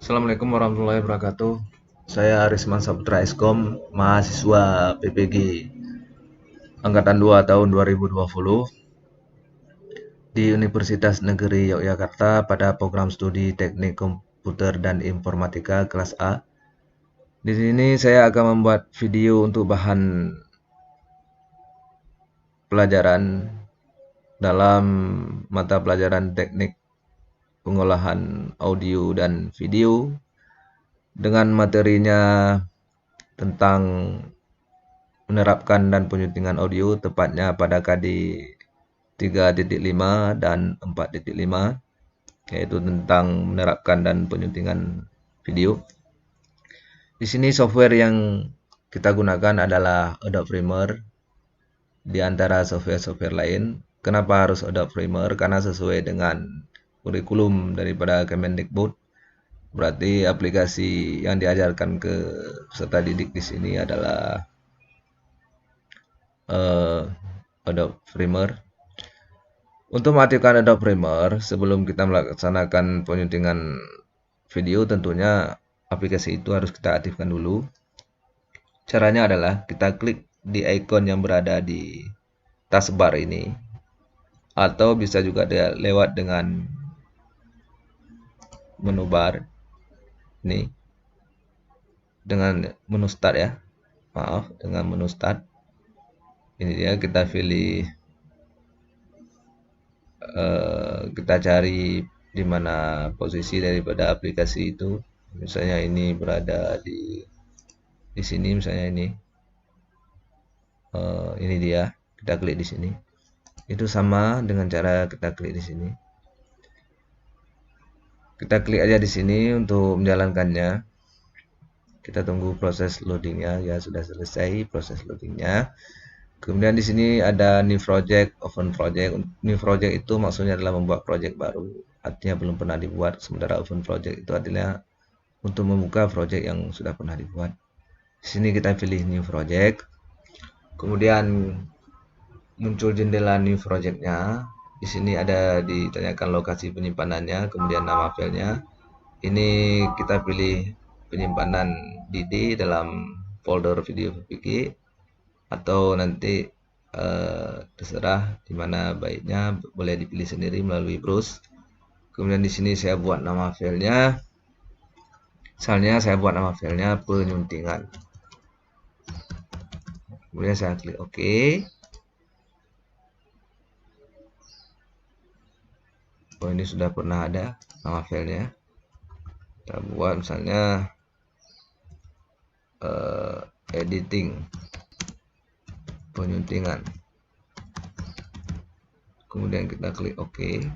Assalamualaikum warahmatullahi wabarakatuh. Saya Arisman Saputra Eskom, mahasiswa PPG Angkatan 2 tahun 2020 di Universitas Negeri Yogyakarta pada program studi Teknik Komputer dan Informatika kelas A. Di sini saya akan membuat video untuk bahan pelajaran dalam mata pelajaran Teknik Pengolahan Audio dan Video dengan materinya tentang menerapkan dan penyuntingan audio, tepatnya pada KD 3.5 dan 4.5, yaitu tentang menerapkan dan penyuntingan video. Di sini software yang kita gunakan adalah Adobe Premiere di antara software-software lain. Kenapa harus Adobe Premiere? Karena sesuai dengan kurikulum daripada Kemendikbud. Berarti aplikasi yang diajarkan ke peserta didik di sini adalah Adobe Premiere. Untuk mengaktifkan Adobe Premiere, sebelum kita melaksanakan penyuntingan video, tentunya aplikasi itu harus kita aktifkan dulu. Caranya adalah kita klik di icon yang berada di taskbar ini, atau bisa juga lewat dengan menu bar ini, dengan menu start ya. Maaf, dengan menu start. Ini dia, kita pilih, kita cari di mana posisi daripada aplikasi itu. Misalnya ini berada di sini, misalnya ini dia. Kita klik di sini. Itu sama dengan cara kita klik di sini. Kita klik aja di sini untuk menjalankannya. Kita tunggu proses loadingnya. Ya, sudah selesai proses loadingnya. Kemudian di sini ada new project, open project. New project itu maksudnya adalah membuat project baru, artinya belum pernah dibuat. Sementara open project itu artinya untuk membuka project yang sudah pernah dibuat. Di sini kita pilih new project. Kemudian muncul jendela new projectnya. Di sini ada ditanyakan lokasi penyimpanannya, kemudian nama filenya. Ini kita pilih penyimpanan DD dalam folder video PPG, atau nanti terserah di mana baiknya, boleh dipilih sendiri melalui browse. Kemudian di sini saya buat nama filenya. Misalnya saya buat nama filenya penyuntingan. Kemudian saya klik OK. Oh, ini sudah pernah ada nama filenya. Kita buat misalnya editing penyuntingan. Kemudian kita klik OK.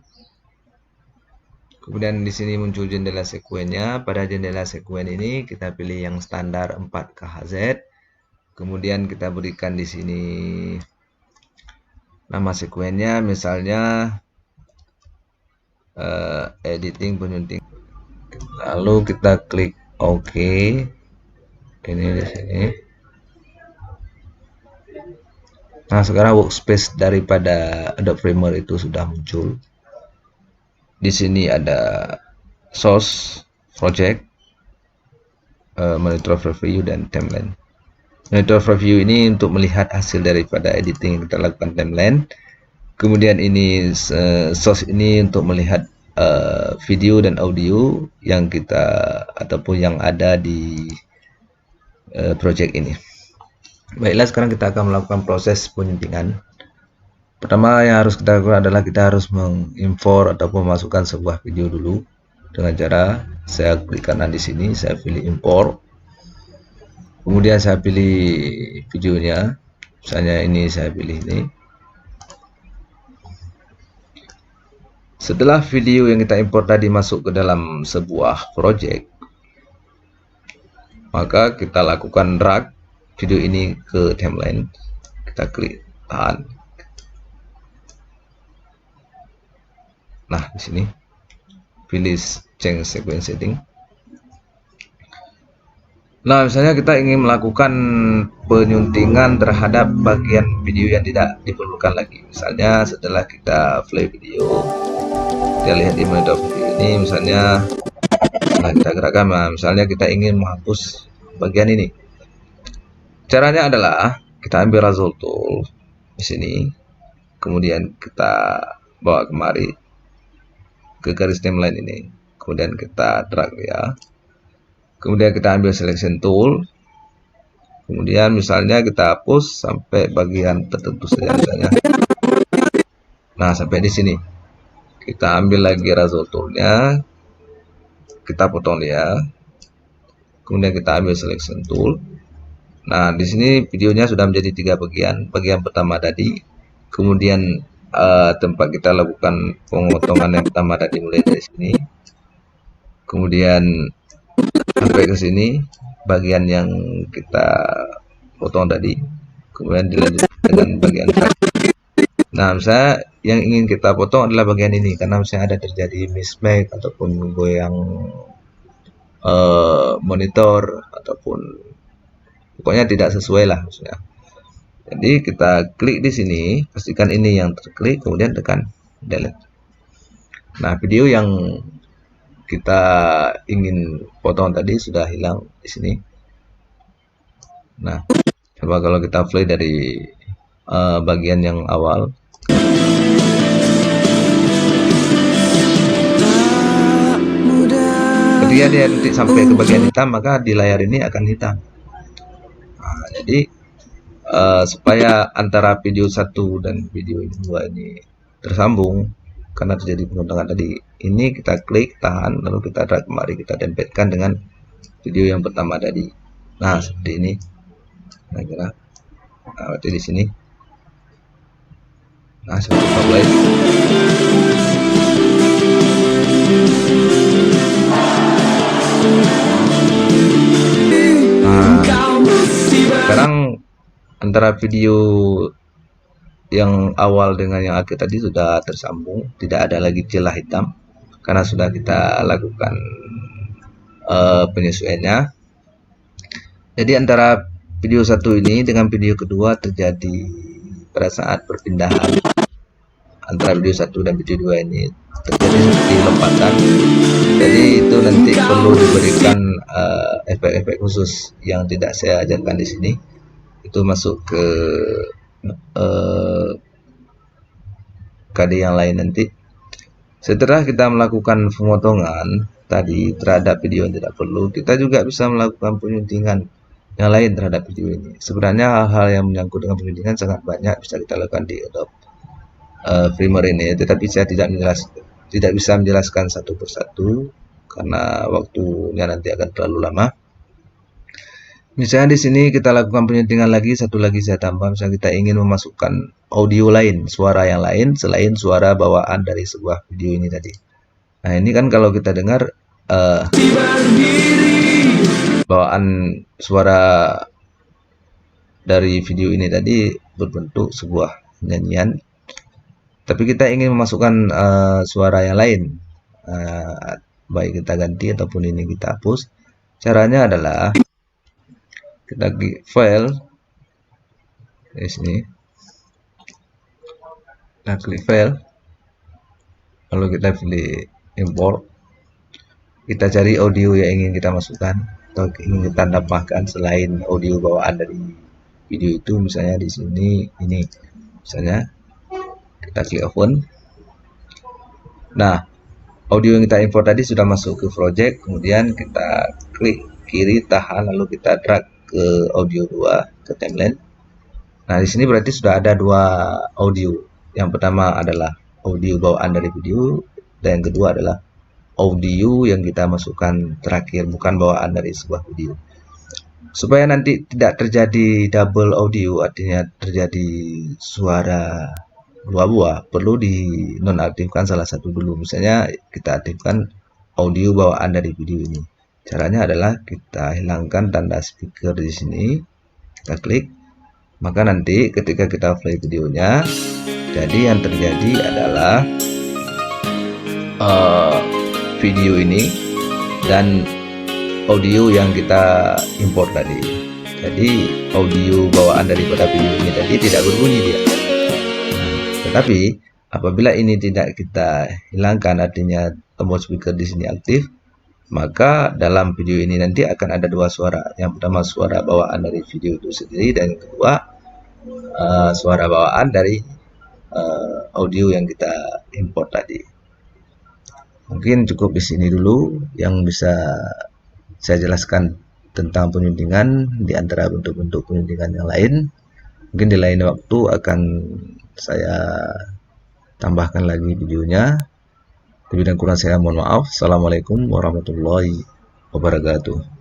Kemudian di sini muncul jendela sekuennya. Pada jendela sekuen ini kita pilih yang standar 4KHZ. Kemudian kita berikan di sini nama sekuennya, misalnya editing penyunting. Lalu kita klik OK. Ini di sini. Nah, sekarang workspace daripada Adobe Premiere itu sudah muncul. Di sini ada source, project, monitor review, dan timeline. Monitor review ini untuk melihat hasil daripada editing yang kita lakukan timeline. Kemudian ini source ini untuk melihat video dan audio yang kita ataupun yang ada di project ini. Baiklah, sekarang kita akan melakukan proses penyuntingan. Pertama yang harus kita lakukan adalah kita harus mengimport ataupun memasukkan sebuah video dulu dengan cara saya klik kanan di sini, saya pilih import. Kemudian saya pilih videonya, misalnya ini saya pilih ini. Setelah video yang kita import tadi masuk ke dalam sebuah project, maka kita lakukan drag video ini ke timeline. Kita klik tahan. Nah, di sini pilih change sequence setting. Nah, misalnya kita ingin melakukan penyuntingan terhadap bagian video yang tidak diperlukan lagi. Misalnya setelah kita play video, kita lihat di monitor video ini, misalnya Nah, kita gerakkan. Nah, misalnya kita ingin menghapus bagian ini. Caranya adalah kita ambil Razor Tool di sini, kemudian kita bawa kemari ke garis timeline ini, kemudian kita drag ya, kemudian kita ambil selection tool, kemudian misalnya kita hapus sampai bagian tertentu saja misalnya. Nah, sampai di sini kita ambil lagi Razor toolnya, kita potong dia, kemudian kita ambil selection tool. Nah, di sini videonya sudah menjadi 3 bagian. Bagian pertama tadi, kemudian tempat kita lakukan pemotongan yang pertama tadi mulai dari sini, kemudian sampai ke sini bagian yang kita potong tadi, kemudian dilanjutkan dengan bagian terakhir. Nah, misalnya yang ingin kita potong adalah bagian ini karena misalnya ada terjadi mismatch ataupun goyang monitor ataupun pokoknya tidak sesuai lah maksudnya. Jadi kita klik di sini, pastikan ini yang terklik, kemudian tekan delete. Nah, video yang kita ingin potong tadi sudah hilang di sini. Nah, coba kalau kita play dari bagian yang awal. Ketika dia nanti sampai ke bagian hitam, maka di layar ini akan hitam. Nah, jadi supaya antara video 1 dan video 2 ini tersambung karena terjadi pengulangan tadi, ini kita klik, tahan, lalu kita drag kemari, kita dempetkan dengan video yang pertama tadi. Nah, seperti ini. Nah, kira. Nah, berarti di sini. Nah, seperti play. Nah, sekarang antara video yang awal dengan yang akhir tadi sudah tersambung, tidak ada lagi celah hitam karena sudah kita lakukan penyesuaiannya. Jadi antara video 1 ini dengan video kedua terjadi pada saat perpindahan antara video 1 dan video 2 ini terjadi seperti lompatan. Jadi itu nanti perlu diberikan efek-efek khusus yang tidak saya ajarkan di sini. Itu masuk ke KD yang lain nanti. Setelah kita melakukan pemotongan tadi terhadap video yang tidak perlu, kita juga bisa melakukan penyuntingan yang lain terhadap video ini. Sebenarnya hal-hal yang menyangkut dengan penyuntingan sangat banyak bisa kita lakukan di Adobe Premiere ini, tetapi saya tidak bisa menjelaskan satu persatu karena waktunya nanti akan terlalu lama. Misalnya di sini kita lakukan penyuntingan lagi, satu lagi saya tambah, misalnya kita ingin memasukkan audio lain, suara yang lain selain suara bawaan dari sebuah video ini tadi. Nah, ini kan kalau kita dengar bawaan suara dari video ini tadi berbentuk sebuah nyanyian, tapi kita ingin memasukkan suara yang lain, baik kita ganti ataupun ini kita hapus. Caranya adalah kita klik file di sini, kita klik file, lalu kita pilih import, kita cari audio yang ingin kita masukkan atau ingin kita tambahkan selain audio bawaan dari video itu. Misalnya di sini ini, misalnya kita klik open. Nah, audio yang kita import tadi sudah masuk ke project, kemudian kita klik kiri, tahan, lalu kita drag ke audio 2 ke timeline. Nah, di sini berarti sudah ada 2 audio. Yang pertama adalah audio bawaan dari video dan yang kedua adalah audio yang kita masukkan terakhir, bukan bawaan dari sebuah video. Supaya nanti tidak terjadi double audio, artinya terjadi suara dua buah, perlu dinonaktifkan salah satu dulu. Misalnya kita aktifkan audio bawaan dari video ini. Caranya adalah kita hilangkan tanda speaker di sini, kita klik, maka nanti ketika kita play videonya, jadi yang terjadi adalah video ini dan audio yang kita import tadi. Jadi audio bawaan daripada video ini tadi tidak berbunyi dia. Tetapi apabila ini tidak kita hilangkan, artinya tombol speaker di sini aktif, Maka dalam video ini nanti akan ada dua suara. Yang pertama suara bawaan dari video itu sendiri, dan yang kedua suara bawaan dari audio yang kita import tadi. Mungkin cukup di sini dulu yang bisa saya jelaskan tentang penyuntingan di antara bentuk-bentuk penyuntingan yang lain. Mungkin di lain waktu akan saya tambahkan lagi videonya. Lebih dan kurang saya mohon maaf. Assalamualaikum warahmatullahi wabarakatuh.